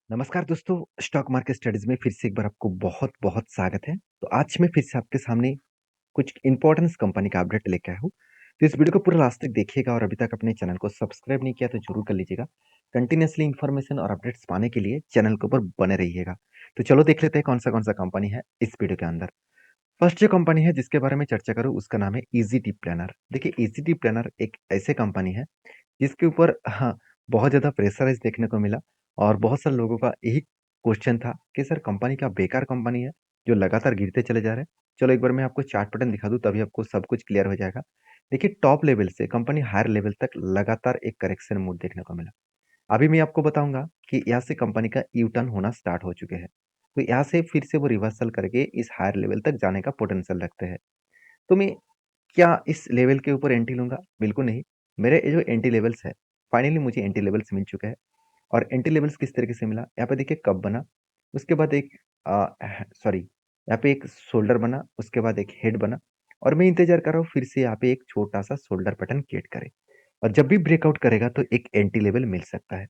नमस्कार दोस्तों, stock market studies में फिर से एक बार आपको बहुत-बहुत स्वागत है। तो आज मैं फिर से आपके सामने कुछ इम्पोर्टेंस कंपनी का अपडेट लेके आया हूँ। तो इस वीडियो को पूरा लास्ट तक देखिएगा और अभी तक अपने चैनल को सब्सक्राइब नहीं किया तो ज़रूर कर लीजिएगा। कंटिन्यूअसली इन्फॉर्मेशन और अपडेट्स पाने के लिए चैनल के ऊपर बने रहिएगा। तो चलो देख लेते हैं कौन-सा कंपनी है इस वीडियो के अंदर। फर्स्ट जो कंपनी है जिसके बारे में चर्चा करूँ उसका नाम है ईज़ी प्लानर। देखिए ईज़ी प्लानर एक ऐसे कंपनी है जिसके ऊपर हाँ, बहुत ज़्यादा प्रेशराइज़ देखने को मिला और बहुत सारे लोगों का यही क्वेश्चन था कि सर कंपनी क्या बेकार कंपनी है, जो लगातार गिरते चले जा रहे हैं? चलो एक बार मैं आपको चार्ट पैटर्न दिखा दूँ तभी आपको सब कुछ क्लियर हो जाएगा। देखिए टॉप लेवल से कंपनी हायर लेवल तक लगातार एक करेक्शन मूड देखने को मिला। अभी मैं आपको बताऊँगा कि यहाँ से कंपनी का यू टर्न होना स्टार्ट हो चुके हैं। तो यहाँ से फिर से वो रिवर्सल करके इस हायर लेवल तक जाने का पोटेंशियल रखते हैं। तो मैं क्या इस लेवल के ऊपर एंट्री लूँगा? बिल्कुल नहीं। मेरे ये जो एंट्री लेवल्स है, फाइनली मुझे एंट्री लेवल्स मिल चुका है और एंट्री लेवल्स किस तरीके से मिला? यहाँ पे देखिए कप बना, उसके बाद एक सॉरी यहाँ पे एक शोल्डर बना, उसके बाद एक हेड बना और मैं इंतज़ार कर रहा हूँ फिर से यहाँ पे एक छोटा-सा शोल्डर पैटर्न क्रिएट करे और जब भी ब्रेकआउट करेगा तो एक एंट्री लेवल मिल सकता है।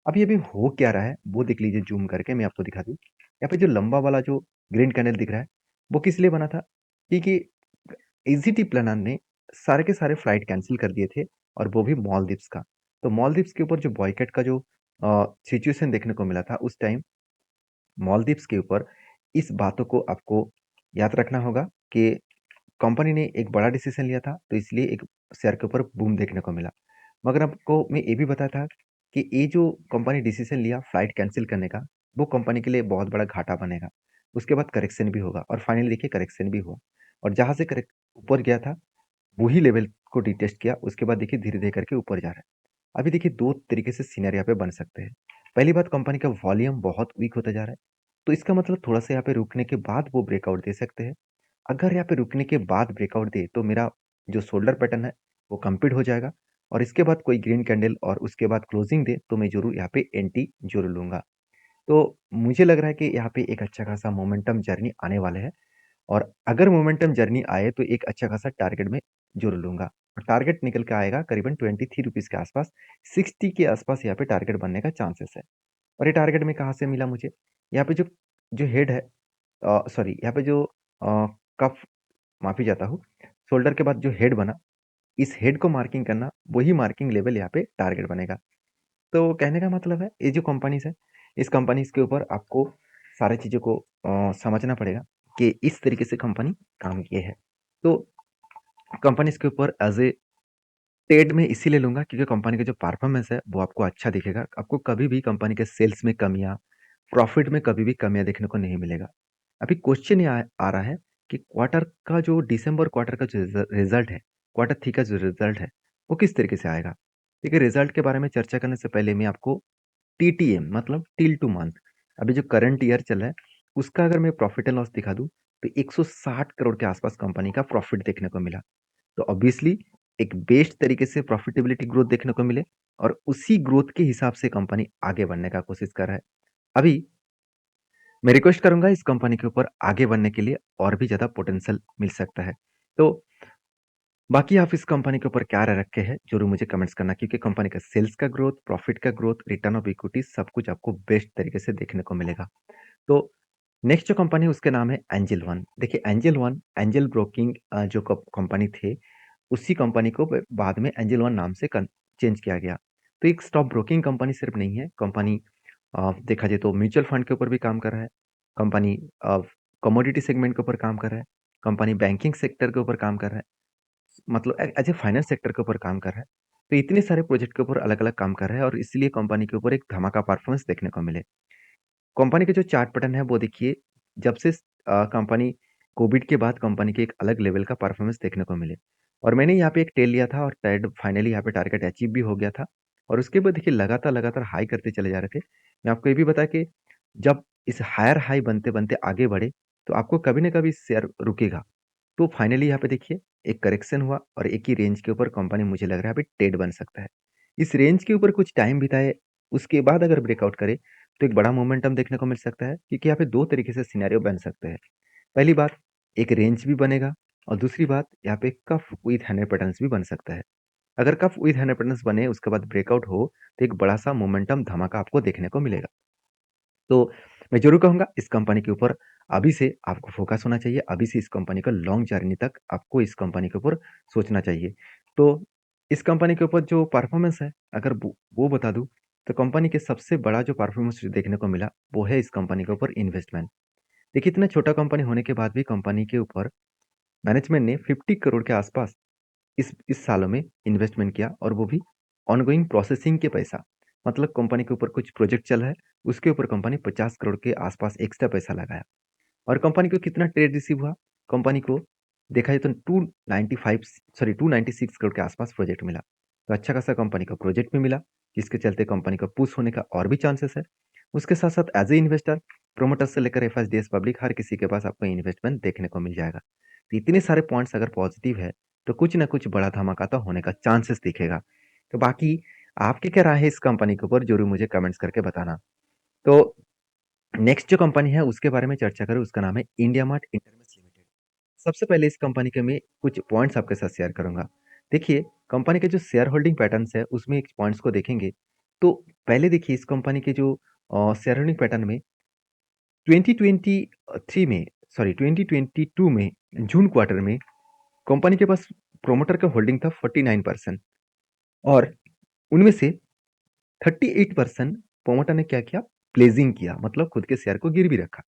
अभी हो क्या रहा है, वो देख लीजिए ज़ूम करके मैं आपको दिखा दूँ। यहाँ पे जो लंबा वाला जो ग्रीन कैंडल दिख रहा है, वो किस लिए बना था? क्योंकि ईज़ी प्लानर ने सारे के सारे फ्लाइट कैंसल कर दिए थे और वो भी मालदीव्स का। तो मालदीव्स के ऊपर जो बॉयकॉट का जो सिचुएशन देखने को मिला था उस टाइम मालदीव्स के ऊपर इस बातों को आपको याद रखना होगा कि कंपनी ने एक बड़ा डिसीजन लिया था, तो इसलिए एक शेयर के ऊपर बूम देखने को मिला। मगर आपको मैं ये भी बताया था कि ये जो कंपनी डिसीजन लिया फ्लाइट कैंसल करने का, वो कंपनी के लिए बहुत बड़ा घाटा बनेगा। उसके बाद करेक्शन भी होगा और फाइनली देखिए करेक्शन भी हुआ और जहाँ से करेक्ट ऊपर गया था, वही लेवल को रीटेस्ट किया। उसके बाद देखिए धीरे-धीरे करके ऊपर जा रहा है। अभी देखिए 2 तरीके से सिनेरियो यहाँ पे बन सकते हैं। पहली बात कंपनी का वॉल्यूम बहुत वीक होता जा रहा है, तो इसका मतलब थोड़ा-सा यहाँ पे रुकने के बाद वो ब्रेकआउट दे सकते हैं। अगर यहाँ पे रुकने के बाद ब्रेकआउट दे तो मेरा जो शोल्डर पैटर्न है वो कंप्लीट हो जाएगा और इसके बाद कोई ग्रीन कैंडल और उसके बाद क्लोजिंग दे तो मैं ज़रूर यहाँ पे एंट्री ज़रूर लूँगा। तो मुझे लग रहा है कि यहाँ पे एक अच्छा खासा मोमेंटम जर्नी आने वाले है और अगर मोमेंटम जर्नी आए तो एक अच्छा खासा टारगेट मैं ज़रूर लूँगा। और टारगेट निकल के आएगा करीबन ₹23 के आसपास, 60 के आसपास यहाँ पे टारगेट बनने का चांसेस है। और ये टारगेट में कहाँ से मिला मुझे? यहाँ पे जो जो हेड है सॉरी यहाँ पे जो कफ माफ़ी चाहता हूँ, शोल्डर के बाद जो हेड बना, इस हेड को मार्किंग करना, वही मार्किंग लेवल यहाँ पे टारगेट बनेगा। तो कहने का मतलब है, ये जो कंपनीज़ है, इस कंपनीज़ के ऊपर आपको सारी चीज़ों को समझना पड़ेगा कि इस तरीके से कंपनी काम किए है। तो कंपनीज़ के ऊपर एज़ ए ट्रेड में इसीलिए लूँगा क्योंकि कंपनी का जो परफॉर्मेंस है, वो आपको अच्छा दिखेगा। आपको कभी भी कंपनी के सेल्स में कमियाँ, प्रॉफिट में कभी भी कमियाँ देखने को नहीं मिलेगा। अभी क्वेश्चन ये आ रहा है कि क्वार्टर का जो दिसंबर क्वार्टर का जो रिज़ल्ट है, क्वार्टर 3 का जो रिज़ल्ट है, वो किस तरीके से आएगा? देखिए रिज़ल्ट के बारे में चर्चा करने से पहले मैं आपको टीटीएम मतलब टिल टू मंथ अभी जो करंट ईयर चल रहा है, उसका अगर मैं प्रॉफिट एंड लॉस दिखा दूँ, तो 160 करोड़ के आसपास कंपनी का प्रॉफिट देखने को मिला। तो ऑब्वियसली एक बेस्ट तरीके से प्रॉफिटेबिलिटी ग्रोथ देखने को मिले और उसी ग्रोथ के हिसाब से कंपनी आगे बढ़ने का कोशिश कर रहा है। अभी मैं रिक्वेस्ट करूँगा इस कंपनी के ऊपर आगे बढ़ने के लिए और भी ज़्यादा पोटेंशियल मिल सकता है। तो बाकी आप इस कंपनी के ऊपर क्या राय रखे हैं, ज़रूर मुझे कमेंट्स करना क्योंकि कंपनी का सेल्स का ग्रोथ, प्रॉफिट का ग्रोथ, रिटर्न ऑफ इक्विटी सब कुछ आपको बेस्ट तरीके से देखने को मिलेगा। तो नेक्स्ट जो कंपनी है उसका नाम है एंजल वन। देखिए एंजल वन, एंजल ब्रोकिंग जो कंपनी थे उसी कंपनी को बाद में एंजल वन नाम से चेंज किया गया। तो एक स्टॉक ब्रोकिंग कंपनी सिर्फ नहीं है, कंपनी देखा जाए तो म्यूचुअल फंड के ऊपर भी काम कर रहा है, कंपनी कमोडिटी सेगमेंट के ऊपर काम कर रहा है, कंपनी बैंकिंग सेक्टर के ऊपर काम कर रहा है, मतलब एज ए फाइनेंस सेक्टर के ऊपर काम कर रहा है। तो इतने सारे प्रोजेक्ट के ऊपर अलग-अलग काम कर रहा है और इसलिए कंपनी के ऊपर एक धमाका परफॉर्मेंस देखने को मिले। कंपनी का जो चार्ट पैटर्न है वो देखिए, जब से कंपनी कोविड के बाद कंपनी के एक अलग लेवल का परफॉर्मेंस देखने को मिले और मैंने यहाँ पे एक टेल लिया था और ट्रेड फाइनली यहाँ पे टारगेट अचीव भी हो गया था और उसके बाद देखिए लगातार हाई करते चले जा रहे थे। मैं आपको ये भी बताया कि जब इस हायर हाई बनते-बनते आगे बढ़े, तो आपको कभी न कभी शेयर रुकेगा। तो फाइनली यहाँ पे देखिए एक करेक्शन हुआ और एक ही रेंज के ऊपर कंपनी मुझे लग रहा है अभी ट्रेड बन सकता है। इस रेंज के ऊपर कुछ टाइम बिताए, उसके बाद अगर ब्रेकआउट करे तो एक बड़ा मोमेंटम देखने को मिल सकता है क्योंकि यहाँ पे 2 तरीके से सिनेरियो बन सकते हैं। पहली बात एक रेंज भी बनेगा और दूसरी बात यहाँ पे कफ विथ 100 पैटर्न्स भी बन सकता है। अगर कफ विथ 100 पैटर्न्स बने उसके बाद ब्रेकआउट हो तो एक बड़ा-सा मोमेंटम धमाका आपको देखने को मिलेगा। तो मैं ज़रूर कहूँगा इस कंपनी के ऊपर अभी से आपको फ़ोकस होना चाहिए, अभी से इस कंपनी का लॉन्ग जर्नी तक आपको इस कंपनी के ऊपर सोचना चाहिए। तो इस कंपनी के ऊपर जो परफ़ॉर्मेंस है, अगर वो बता दूँ, तो कंपनी के सबसे बड़ा जो परफ़ॉर्मेंस देखने को मिला, वो है इस कंपनी के ऊपर इन्वेस्टमेंट। देखिए, इतना छोटा कंपनी होने के बाद भी कंपनी के ऊपर मैनेजमेंट ने 50 करोड़ के आसपास इस सालों में इन्वेस्टमेंट किया और वो भी ऑनगोइंग प्रोसेसिंग के पैसा। मतलब कंपनी के ऊपर कुछ प्रोजेक्ट चल रहा है, उसके ऊपर कंपनी 50 करोड़ के आसपास एक्स्ट्रा पैसा लगाया। और कंपनी को कितना ट्रेड रिसीव हुआ? कंपनी को देखा जाए तो 296 करोड़ के आसपास प्रोजेक्ट मिला। तो अच्छा खासा कंपनी को प्रोजेक्ट भी मिला, जिसके चलते कंपनी का पुश होने का और भी चांसेस है। उसके साथ-साथ एज़ ए इन्वेस्टर, प्रोमोटर्स से लेकर एफआईडीएस पब्लिक हर किसी के पास आपको इन्वेस्टमेंट देखने को मिल जाएगा। तो इतने सारे पॉइंट्स अगर पॉजिटिव है, तो कुछ ना कुछ बड़ा धमाका तो होने का चांसेस दिखेगा। तो बाकी आपकी क्या राय है इस कंपनी के ऊपर? ज़रूर मुझे कमेंट्स करके बताना। तो नेक्स्ट जो कंपनी है उसके बारे में चर्चा करें, उसका नाम है इंडिया मार्ट इंटरमेश लिमिटेड। सबसे पहले इस कंपनी के मैं कुछ पॉइंट्स आपके साथ शेयर करूंगा। देखिए, कंपनी के जो शेयर होल्डिंग पैटर्न्स है उसमें एक पॉइंट्स को देखेंगे तो पहले देखिए इस कंपनी के जो शेयर होल्डिंग पैटर्न में 2023 में, सॉरी 2022 में जून क्वार्टर में कंपनी के पास प्रोमोटर का होल्डिंग था 49% और उनमें से 38% प्रोमोटर ने क्या किया, प्लेजिंग किया, मतलब खुद के शेयर को गिरवी रखा।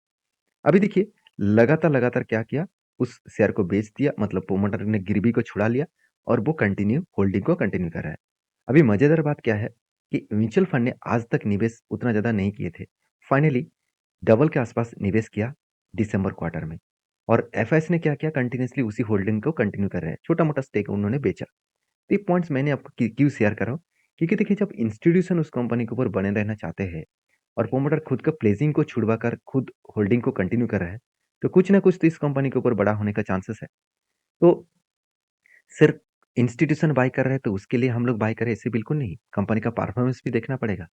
अभी देखिए, लगातार क्या किया, उस शेयर को बेच दिया, मतलब प्रोमोटर ने गिरवी को छुड़ा लिया और वो कंटिन्यू होल्डिंग को कंटिन्यू कर रहा है। अभी मजेदार बात क्या है कि म्यूचुअल फंड ने आज तक निवेश उतना ज्यादा नहीं किए थे। फाइनली डबल के आसपास निवेश किया दिसंबर क्वार्टर में और एफआईएस ने क्या किया, कंटिन्यूसली उसी होल्डिंग को कंटिन्यू कर रहे हैं, छोटा मोटा स्टेक उन्होंने बेचा। तो ये पॉइंट्स मैंने आपको क्यों शेयर कर रहा हूँ, क्योंकि देखिए जब इंस्टीट्यूशन उस कंपनी के ऊपर बने रहना चाहते हैं और प्रोमोटर खुद का प्लेजिंग को छुड़वा कर खुद होल्डिंग को कंटिन्यू कर रहा है, तो कुछ ना कुछ तो इस कंपनी के ऊपर बड़ा होने का चांसेस है। तो सिर्फ इंस्टीट्यूशन बाय कर रहे हैं तो उसके लिए हम लोग बाय करें, ऐसे बिल्कुल नहीं, कंपनी का परफॉर्मेंस भी देखना पड़ेगा।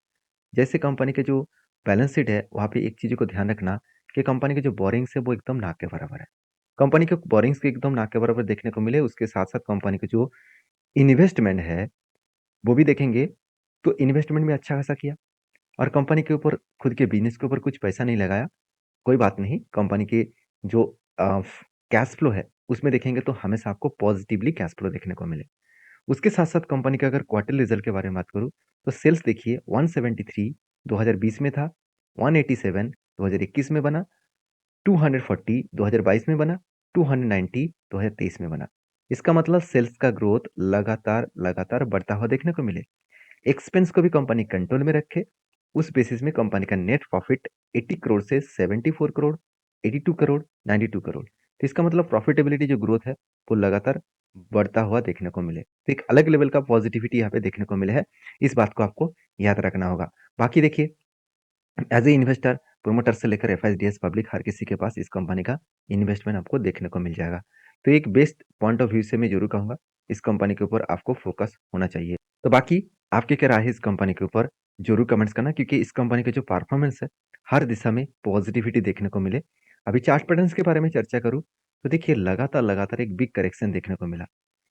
जैसे कंपनी के जो बैलेंस शीट है वहाँ पे एक चीज को ध्यान रखना कि कंपनी के जो बोरिंग्स है वो एकदम ना के बराबर है। कंपनी के बोरिंग्स के एकदम ना के बराबर देखने को मिले, उसके साथ साथ कंपनी के जो इन्वेस्टमेंट है वो भी देखेंगे, तो इन्वेस्टमेंट में अच्छा खासा किया और कंपनी के ऊपर खुद के बिजनेस के ऊपर कुछ पैसा नहीं लगाया। कोई बात नहीं, कंपनी के जो कैश फ्लो है उसमें देखेंगे तो हमेशा आपको पॉजिटिवली कैश फ्लो देखने को मिले। उसके साथ साथ कंपनी का अगर क्वार्टरली रिजल्ट के बारे में बात करूँ तो सेल्स देखिए 173 2020 में था, 187 2021 में बना, 240 2022 में बना, 290 2023 में बना। इसका मतलब सेल्स का ग्रोथ लगातार लगातार बढ़ता हुआ देखने को मिले। एक्सपेंस को भी कंपनी कंट्रोल में रखे, उस बेसिस में कंपनी का नेट प्रॉफिट 80 करोड़ से 74 करोड़, 82 करोड़, 92 करोड़। तो इसका मतलब प्रॉफिटेबिलिटी जो ग्रोथ है वो लगातार बढ़ता हुआ देखने को मिले, तो एक अलग लेवल का पॉजिटिविटी यहाँ पे देखने को मिले है। इस बात को आपको याद रखना होगा। बाकी देखिए, एज ए इन्वेस्टर, प्रोमोटर से लेकर एफआईडीएस पब्लिक हर किसी के पास इस कंपनी का इन्वेस्टमेंट आपको देखने को मिल जाएगा। तो एक बेस्ट पॉइंट ऑफ व्यू से मैं जरूर कहूंगा इस कंपनी के ऊपर आपको फोकस होना चाहिए। तो बाकी आपके क्या राय है इस कंपनी के ऊपर, जरूर कमेंट्स करना, क्योंकि इस कंपनी का जो परफॉर्मेंस है हर दिशा में पॉजिटिविटी देखने को मिले। अभी चार्ट पैटर्न्स के बारे में चर्चा करूँ तो देखिए लगातार लगातार एक बिग करेक्शन देखने को मिला।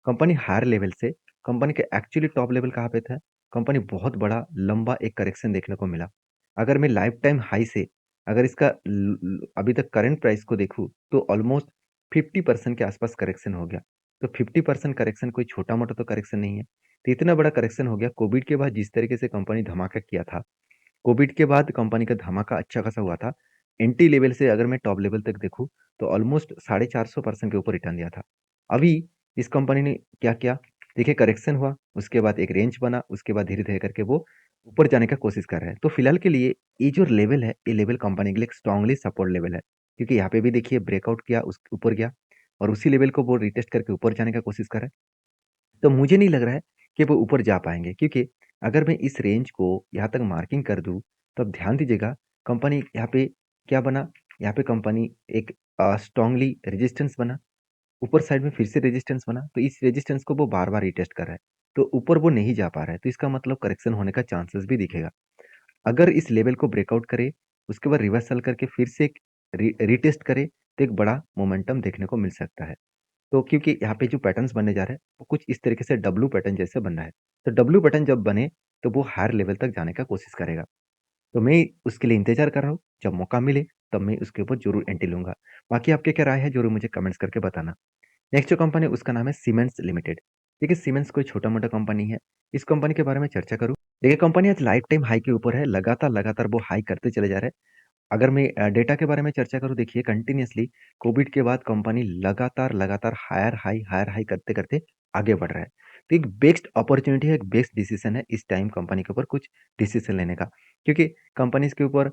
कंपनी हायर लेवल से, कंपनी के एक्चुअली टॉप लेवल कहाँ पे था, कंपनी बहुत बड़ा लंबा एक करेक्शन देखने को मिला। अगर मैं लाइफ टाइम हाई से अगर इसका अभी तक करंट प्राइस को देखूं तो ऑलमोस्ट 50% के आसपास करेक्शन हो गया। तो 50% करेक्शन कोई छोटा मोटा तो करेक्शन नहीं है। तो इतना बड़ा करेक्शन हो गया कोविड के बाद, जिस तरीके से कंपनी धमाका किया था, कोविड के बाद कंपनी का धमाका अच्छा खासा हुआ था। एंट्री लेवल से अगर मैं टॉप लेवल तक देखूं तो ऑलमोस्ट 450% के ऊपर रिटर्न दिया था। अभी इस कंपनी ने क्या किया, देखिए करेक्शन हुआ, उसके बाद एक रेंज बना, उसके बाद धीरे धीरे करके वो ऊपर जाने का कोशिश कर रहे हैं। तो फिलहाल के लिए ये जो लेवल है, ये लेवल कंपनी के लिए एक स्ट्रांगली सपोर्ट लेवल है, क्योंकि यहाँ पे भी देखिए ब्रेकआउट किया, उस ऊपर गया और उसी लेवल को वो रिटेस्ट करके ऊपर जाने का कोशिश कर रहा है। तो मुझे नहीं लग रहा है कि वो ऊपर जा पाएंगे, क्योंकि अगर मैं इस रेंज को यहाँ तक मार्किंग कर दूं तो अब ध्यान दीजिएगा, कंपनी यहाँ पे क्या बना, यहाँ पे कंपनी एक स्ट्रांगली रेजिस्टेंस बना, ऊपर साइड में फिर से रेजिस्टेंस बना, तो इस रेजिस्टेंस को वो बार बार रिटेस्ट कर रहा है, तो ऊपर वो नहीं जा पा रहा है, तो इसका मतलब करेक्शन होने का चांसेस भी दिखेगा। अगर इस लेवल को ब्रेकआउट करे, उसके बाद रिवर्सल करके फिर से एक रिटेस्ट करे, तो एक बड़ा मोमेंटम देखने को मिल सकता है। तो क्योंकि यहाँ पे जो पैटर्न्स बनने जा रहे हैं वो कुछ इस तरीके से डब्लू पैटर्न जैसे बनना है। तो डब्लू पैटर्न जब बने तो वो हायर लेवल तक जाने का कोशिश करेगा। तो मैं उसके लिए इंतज़ार कर रहा हूँ, जब मौका मिले तब मैं उसके ऊपर ज़रूर एंट्री लूँगा। बाकी आपकी क्या राय है ज़रूर मुझे कमेंट्स करके बताना। नेक्स्ट जो कंपनी है उसका नाम है सीमेंस लिमिटेड। देखिए सीमेंस कोई छोटा-मोटा कंपनी है। इस कंपनी के बारे में चर्चा करूँ, देखिए कंपनी आज लाइफ टाइम हाई के ऊपर है, लगातार-लगातार वो हाई करते चले जा रहे हैं। अगर मैं डेटा के बारे में चर्चा करूँ देखिए कंटिन्यूअसली कोविड के बाद कंपनी लगातार-लगातार हायर हाई करते-करते आगे बढ़ रहा है। तो एक बेस्ट अपॉर्च्युनिटी है, एक बेस्ट डिसीज़न है इस टाइम कंपनी के ऊपर कुछ डिसीज़न लेने का। क्योंकि कंपनीज़ के ऊपर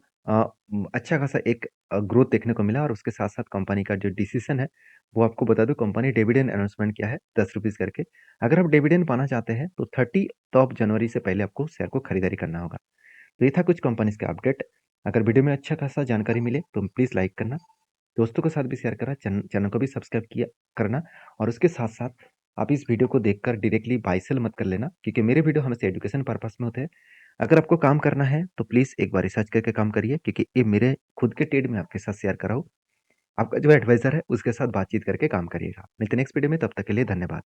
अच्छा खासा एक ग्रोथ देखने को मिला और उसके साथ-साथ कंपनी का जो डिसीज़न है, वो आपको बता दूँ कंपनी डिविडेंड अनाउंसमेंट किया है ₹10 करके। अगर आप डिविडेंड पाना चाहते हैं तो 30 ऑफ जनवरी से पहले आपको शेयर को खरीदारी करना होगा। तो ये था कुछ कंपनीज़ का अपडेट। अगर वीडियो में अच्छा खासा जानकारी मिले तो प्लीज़ लाइक करना, दोस्तों के साथ भी शेयर करना, चैनल को भी सब्सक्राइब किया करना और उसके साथ-साथ आप इस वीडियो को देखकर डायरेक्टली बाय सेल मत कर लेना क्योंकि मेरे वीडियो हमेशा एजुकेशन पर्पज़ में होते हैं। अगर आपको काम करना है तो प्लीज़ एक बार रिसर्च करके काम करिए क्योंकि ये मेरे खुद के ट्रेड में आपके साथ शेयर कर रहा हूँ। आपका जो एडवाइज़र है उसके साथ बातचीत करके काम करिएगा। मिलते हैं नेक्स्ट वीडियो में, तब तक के लिए धन्यवाद।